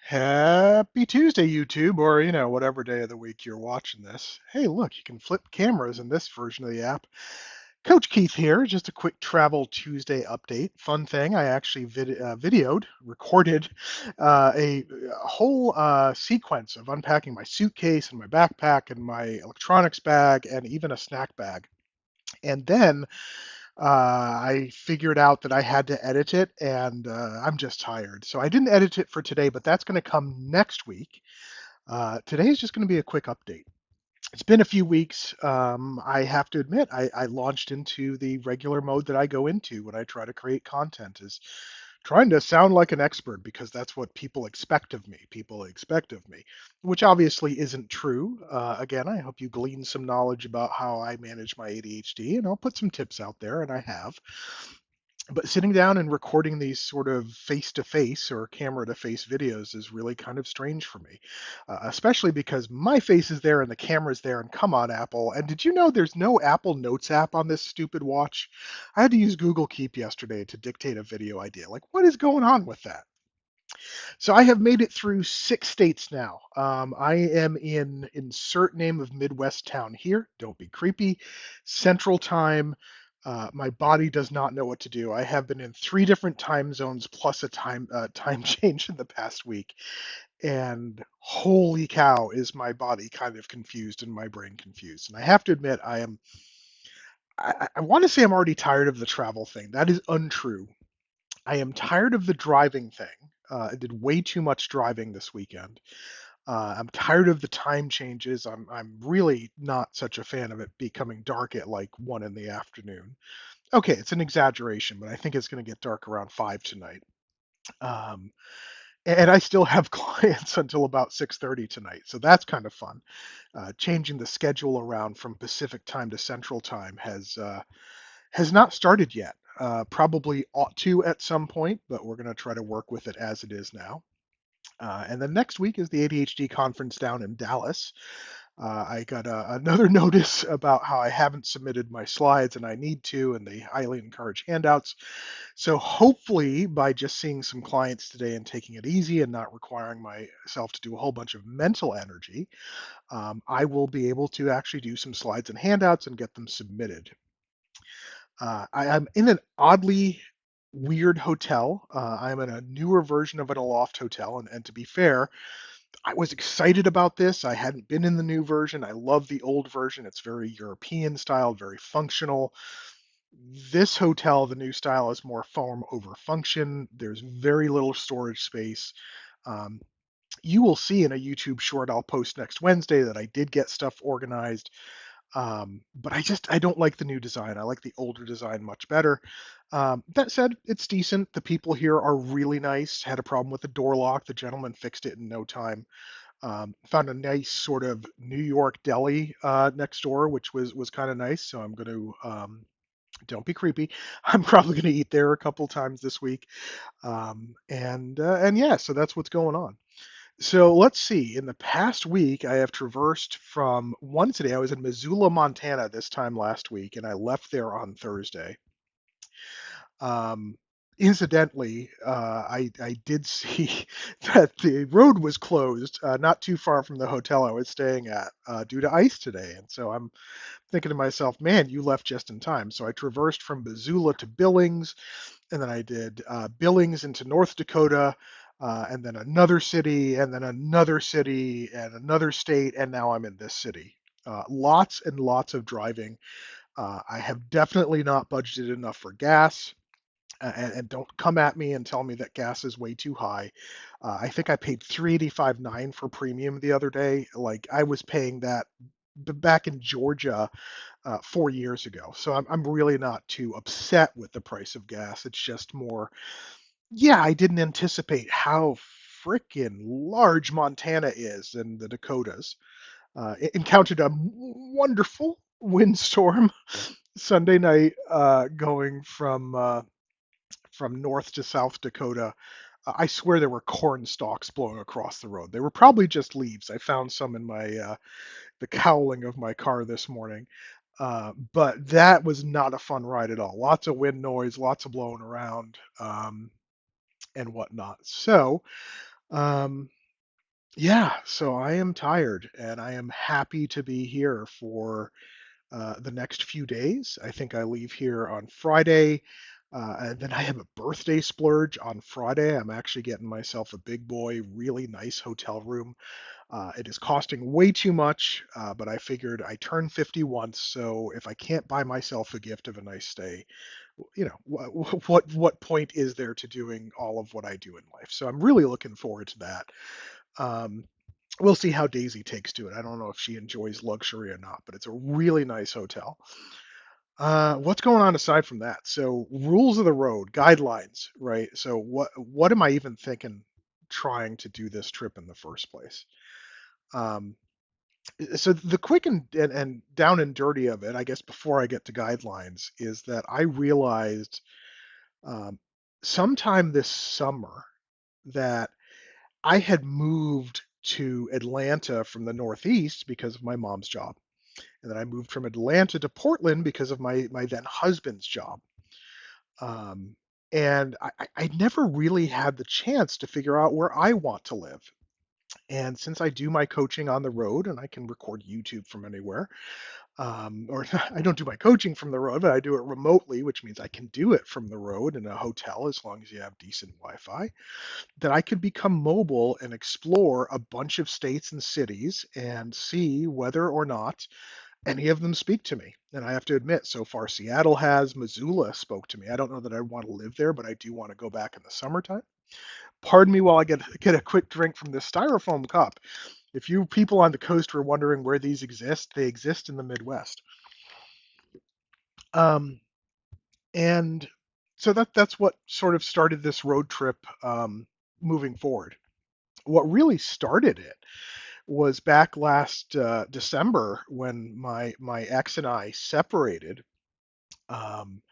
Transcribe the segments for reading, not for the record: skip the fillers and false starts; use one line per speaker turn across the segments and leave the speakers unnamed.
Happy Tuesday, YouTube, or whatever day of the week you're watching this. Hey, look, you can flip cameras in this version of the app. Coach Keith here, just a quick Travel Tuesday update. Fun thing, I actually recorded a whole sequence of unpacking my suitcase and my backpack and my electronics bag and even a snack bag. And then I figured out that I had to edit it, and I'm just tired. So I didn't edit it for today, but that's going to come next week. Today is just going to be a quick update. It's been a few weeks. I have to admit, I launched into the regular mode that I go into when I try to create content, is trying to sound like an expert because that's what people expect of me. People expect of me, which obviously isn't true. Again, I hope you glean some knowledge about how I manage my ADHD, and I'll put some tips out there, and I have. But sitting down and recording these sort of face to face or camera to face videos is really kind of strange for me, especially because my face is there and the camera's there. And come on, Apple. And did you know there's no Apple Notes app on this stupid watch? I had to use Google Keep yesterday to dictate a video idea. Like, what is going on with that? So I have made it through 6 states now. I am in insert name of Midwest town here. Don't be creepy. Central time. My body does not know what to do. I have been in 3 different time zones plus a time change in the past week, and holy cow, is my body kind of confused and my brain confused. And I have to admit, I am. I want to say I'm already tired of the travel thing. That is untrue. I am tired of the driving thing. I did way too much driving this weekend. I'm tired of the time changes. I'm really not such a fan of it becoming dark at like 1 in the afternoon. Okay, it's an exaggeration, but I think it's going to get dark around 5 tonight. Um, and I still have clients until about 6:30 tonight, so that's kind of fun. Changing the schedule around from Pacific time to Central time has not started yet. Probably ought to at some point, but we're going to try to work with it as it is now. And then next week is the ADHD conference down in Dallas. I got another notice about how I haven't submitted my slides and I need to, and they highly encourage handouts. So hopefully, by just seeing some clients today and taking it easy and not requiring myself to do a whole bunch of mental energy, I will be able to actually do some slides and handouts and get them submitted. I'm in an oddly weird hotel. I'm in a newer version of an Aloft hotel, and to be fair, I was excited about this. I hadn't been in the new version. I love the old version. It's very European style, very functional. This hotel, the new style, is more form over function. There's very little storage space. Um, you will see in a YouTube short I'll post next Wednesday that I did get stuff organized. But I don't like the new design. I like the older design much better. That said, it's decent. The people here are really nice. Had a problem with the door lock. The gentleman fixed it in no time. Found a nice sort of New York deli next door, which was kind of nice. So I'm going to don't be creepy. I'm probably going to eat there a couple times this week. And yeah, so that's what's going on. So let's see. In the past week, I have traversed from one city. I was in Missoula, Montana this time last week, and I left there on Thursday. Um, Incidentally, I did see that the road was closed not too far from the hotel I was staying at due to ice today, and so I'm thinking to myself, man, you left just in time. So I traversed from Missoula to Billings, and then I did Billings into North Dakota, and then another city, and then another city, and another state, and now I'm in this city. Lots and lots of driving. I have definitely not budgeted enough for gas. And don't come at me and tell me that gas is way too high. I think I paid 385.9 for premium the other day. Like I was paying that back in Georgia 4 years ago. So I'm really not too upset with the price of gas. It's just more, yeah, I didn't anticipate how freaking large Montana is and the Dakotas. Encountered a wonderful windstorm Sunday night going from North to South Dakota. I swear there were corn stalks blowing across the road. They were probably just leaves. I found some in my the cowling of my car this morning. But that was not a fun ride at all. Lots of wind noise, lots of blowing around, and whatnot. So Um, yeah, so I am tired and I am happy to be here for the next few days. I think I leave here on Friday. And then I have a birthday splurge on Friday. I'm actually getting myself a big boy, really nice hotel room. It is costing way too much, but I figured I turn 50 once, so if I can't buy myself a gift of a nice stay, what point is there to doing all of what I do in life? So I'm really looking forward to that. Um, we'll see how Daisy takes to it. I don't know if she enjoys luxury or not, but it's a really nice hotel. What's going on aside from that? So rules of the road, guidelines, right? So what am I even thinking trying to do this trip in the first place? Um, so the quick and down and dirty of it, I guess before I get to guidelines, is that I realized um, sometime this summer that I had moved to Atlanta from the Northeast because of my mom's job. And then I moved from Atlanta to Portland because of my then husband's job. Um, and I never really had the chance to figure out where I want to live. And since I do my coaching on the road and I can record YouTube from anywhere, or I don't do my coaching from the road, but I do it remotely, which means I can do it from the road in a hotel as long as you have decent Wi-Fi, that I could become mobile and explore a bunch of states and cities and see whether or not any of them speak to me. And I have to admit, so far Seattle has, Missoula spoke to me. I don't know that I want to live there, but I do want to go back in the summertime. Pardon me while I get a quick drink from this styrofoam cup. If you people on the coast were wondering where these exist, they exist in the Midwest. Um, and so that's what sort of started this road trip moving forward. What really started it was back last December when my ex and I separated. Um,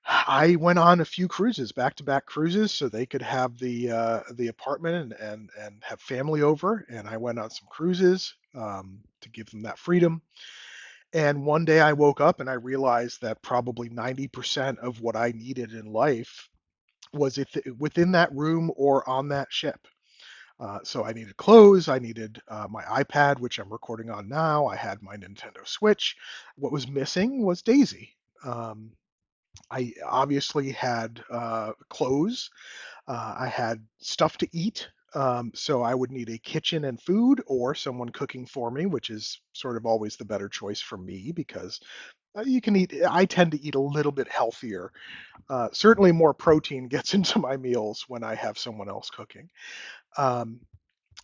I went on a few cruises, back-to-back cruises, so they could have the apartment and have family over. And I went on some cruises to give them that freedom. And one day I woke up and I realized that probably 90% of what I needed in life was within that room or on that ship. So I needed clothes, I needed my iPad, which I'm recording on now. I had my Nintendo Switch. What was missing was Daisy. Um, I obviously had clothes. I had stuff to eat. So I would need a kitchen and food or someone cooking for me, which is sort of always the better choice for me because you can eat. I tend to eat a little bit healthier. Certainly more protein gets into my meals when I have someone else cooking. Um,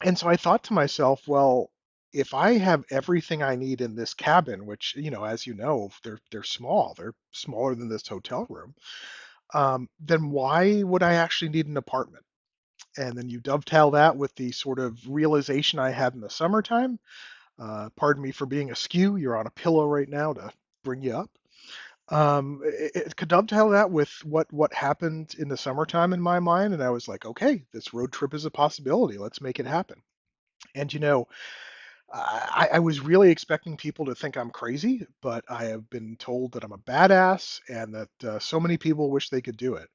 and so I thought to myself, well, if I have everything I need in this cabin, which, as you know, they're small, they're smaller than this hotel room, then why would I actually need an apartment? And then you dovetail that with the sort of realization I had in the summertime. Pardon me for being askew. You're on a pillow right now to bring you up. It could dovetail that with what happened in the summertime in my mind, and I was like, okay, this road trip is a possibility. Let's make it happen. And I was really expecting people to think I'm crazy, but I have been told that I'm a badass and that so many people wish they could do it.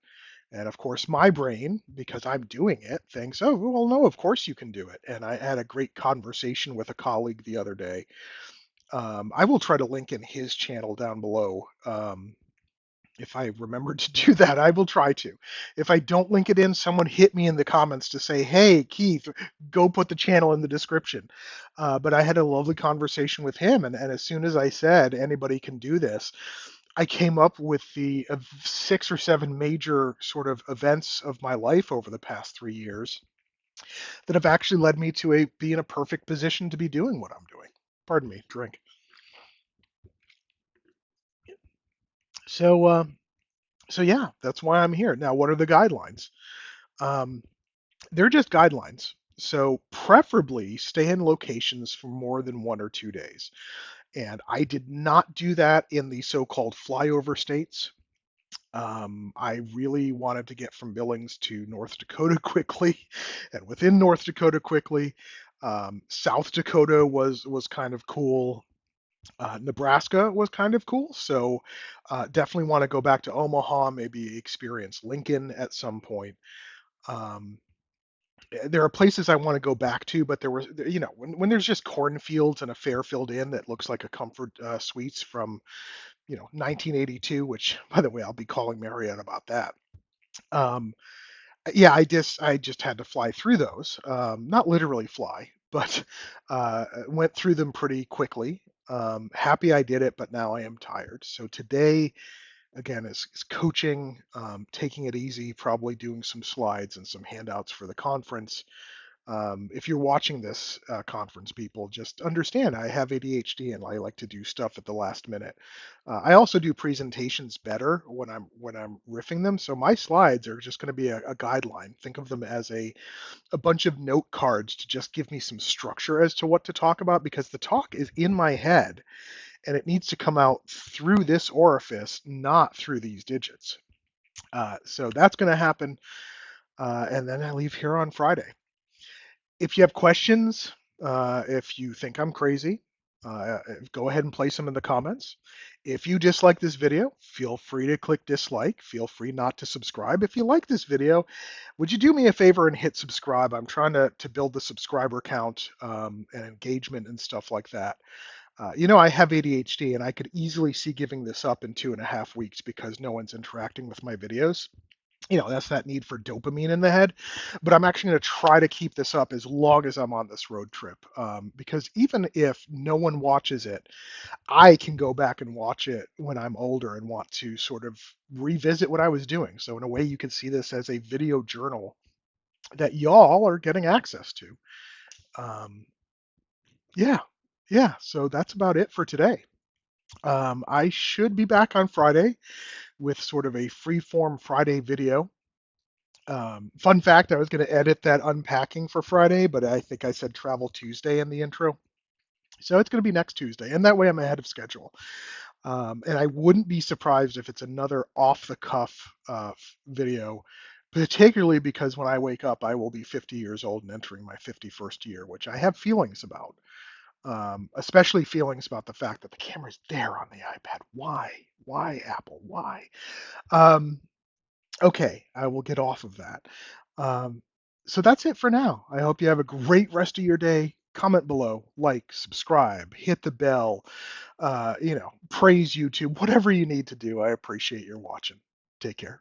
And of course, my brain, because I'm doing it, thinks, oh, well, no, of course you can do it. And I had a great conversation with a colleague the other day. I will try to link in his channel down below. If I remember to do that, I will try to. If I don't link it in, someone hit me in the comments to say, hey, Keith, go put the channel in the description. But I had a lovely conversation with him. And as soon as I said anybody can do this, I came up with the 6 or 7 major sort of events of my life over the past 3 years that have actually led me to be in a perfect position to be doing what I'm doing. Pardon me, drink. So, so yeah, that's why I'm here. Now, what are the guidelines? Um, they're just guidelines. So, preferably stay in locations for more than 1 or 2 days. And I did not do that in the so-called flyover states. I really wanted to get from Billings to North Dakota quickly, and within North Dakota quickly. South Dakota was kind of cool. Nebraska was kind of cool, so definitely want to go back to Omaha, maybe experience Lincoln at some point. Um, There are places I want to go back to, but there was, when there's just cornfields and a fair filled in that looks like a comfort suites from, 1982, which, by the way, I'll be calling Marriott about that. Um, yeah, I just had to fly through those. Not literally fly, but went through them pretty quickly. Happy I did it, but now I am tired. So today, again, is coaching, taking it easy, probably doing some slides and some handouts for the conference. If you're watching this conference, people, just understand I have ADHD and I like to do stuff at the last minute. I also do presentations better when I'm riffing them. So my slides are just going to be a guideline. Think of them as a bunch of note cards to just give me some structure as to what to talk about because the talk is in my head and it needs to come out through this orifice, not through these digits. So that's going to happen, and then I leave here on Friday. If you have questions, if you think I'm crazy, go ahead and place them in the comments. If you dislike this video, feel free to click dislike. Feel free not to subscribe. If you like this video, would you do me a favor and hit subscribe? I'm trying to build the subscriber count and engagement and stuff like that. I have ADHD and I could easily see giving this up in 2.5 weeks because no one's interacting with my videos. That's that need for dopamine in the head. But I'm actually going to try to keep this up as long as I'm on this road trip. Because even if no one watches it, I can go back and watch it when I'm older and want to sort of revisit what I was doing. So, in a way, you can see this as a video journal that y'all are getting access to. Um, yeah, yeah. So, that's about it for today. I should be back on Friday with sort of a free-form Friday video. Fun fact, I was going to edit that unpacking for Friday, but I think I said travel Tuesday in the intro. So it's going to be next Tuesday, and that way I'm ahead of schedule. And I wouldn't be surprised if it's another off the cuff video, particularly because when I wake up, I will be 50 years old and entering my 51st year, which I have feelings about, especially feelings about the fact that the camera's there on the iPad. Why? Why, Apple? Why? Um, Okay, I will get off of that. Um, so that's it for now. I hope you have a great rest of your day. Comment below, like, subscribe, hit the bell, praise YouTube, whatever you need to do. I appreciate your watching. Take care.